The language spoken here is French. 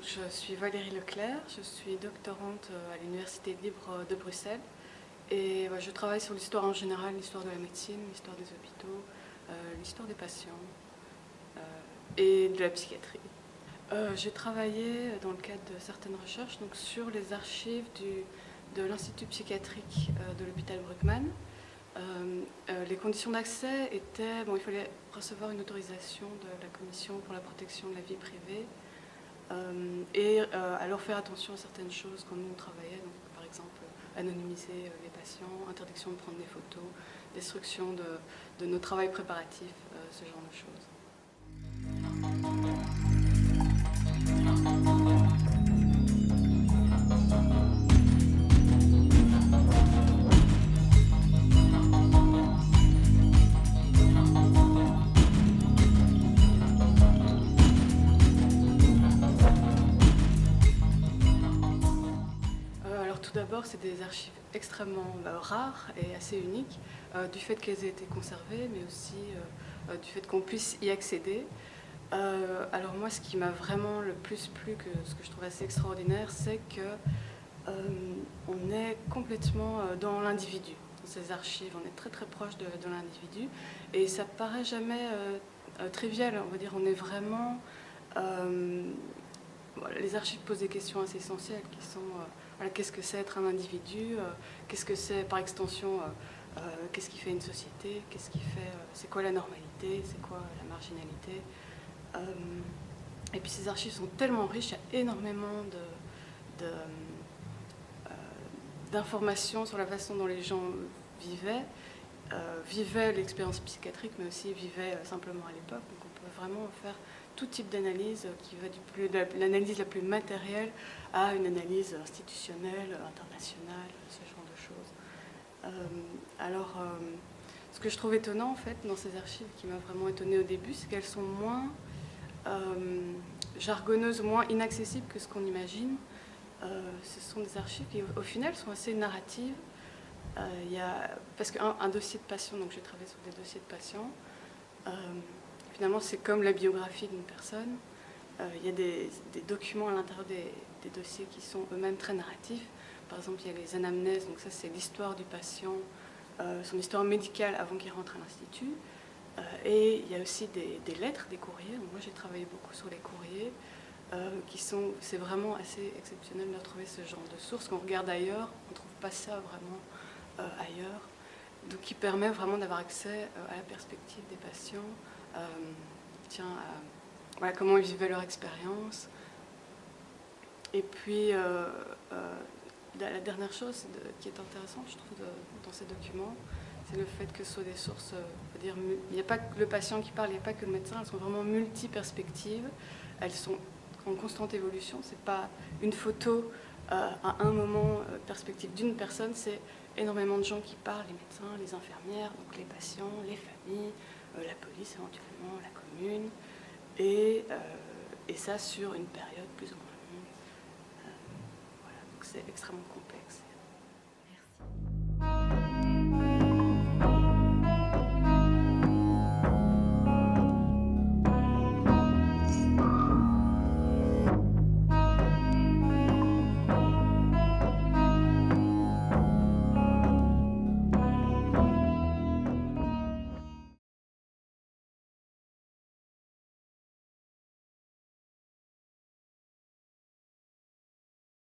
je suis Valérie Leclerc, je suis doctorante à l'Université libre de Bruxelles et je travaille sur l'histoire en général, l'histoire de la médecine, l'histoire des hôpitaux, l'histoire des patients et de la psychiatrie. J'ai travaillé dans le cadre de certaines recherches donc, sur les archives de l'Institut psychiatrique de l'hôpital Bruckmann. Les conditions d'accès étaient, il fallait recevoir une autorisation de la Commission pour la protection de la vie privée et alors faire attention à certaines choses quand nous on travaillait, donc, par exemple anonymiser les patients, interdiction de prendre des photos, destruction de nos travaux préparatifs, ce genre de choses. Tout d'abord, c'est des archives extrêmement rares et assez uniques, du fait qu'elles aient été conservées, mais aussi du fait qu'on puisse y accéder. Alors moi, ce qui m'a vraiment le plus plu, ce que je trouve assez extraordinaire, c'est qu'on est complètement dans l'individu. Dans ces archives, on est très très proche de l'individu, et ça paraît jamais trivial. On va dire, on est vraiment... les archives posent des questions assez essentielles qui sont qu'est-ce que c'est être un individu, qu'est-ce que c'est par extension, qu'est-ce qui fait une société, qu'est-ce qui fait, c'est quoi la normalité, c'est quoi la marginalité. Et puis ces archives sont tellement riches, il y a énormément d'informations sur la façon dont les gens vivaient l'expérience psychiatrique, mais aussi vivaient simplement à l'époque. Donc on peut vraiment faire tout type d'analyse qui va de l'analyse la plus matérielle à une analyse institutionnelle, internationale, ce genre de choses. Ce que je trouve étonnant en fait dans ces archives, qui m'a vraiment étonnée au début, c'est qu'elles sont moins jargonneuses, moins inaccessibles que ce qu'on imagine. Ce sont des archives qui au final sont assez narratives. Parce qu'un dossier de patient, donc j'ai travaillé sur des dossiers de patients, finalement, c'est comme la biographie d'une personne. Il y a des documents à l'intérieur des dossiers qui sont eux-mêmes très narratifs. Par exemple, il y a les anamnèses, donc ça c'est l'histoire du patient, son histoire médicale avant qu'il rentre à l'institut. Et il y a aussi des lettres, des courriers. Donc moi j'ai travaillé beaucoup sur les courriers, c'est vraiment assez exceptionnel de retrouver ce genre de sources. Quand on regarde ailleurs, on ne trouve pas ça vraiment ailleurs. Donc qui permet vraiment d'avoir accès à la perspective des patients, comment ils vivaient leur expérience. Et puis, la dernière chose qui est intéressante, je trouve, dans ces documents, c'est le fait que ce soit des sources, il n'y a pas que le patient qui parle, il n'y a pas que le médecin, elles sont vraiment multi-perspectives, elles sont en constante évolution, c'est pas une photo à un moment, perspective d'une personne, c'est énormément de gens qui parlent, les médecins, les infirmières, donc les patients, les familles, la police éventuellement, la commune, et ça sur une période plus ou moins longue. Donc c'est extrêmement complexe.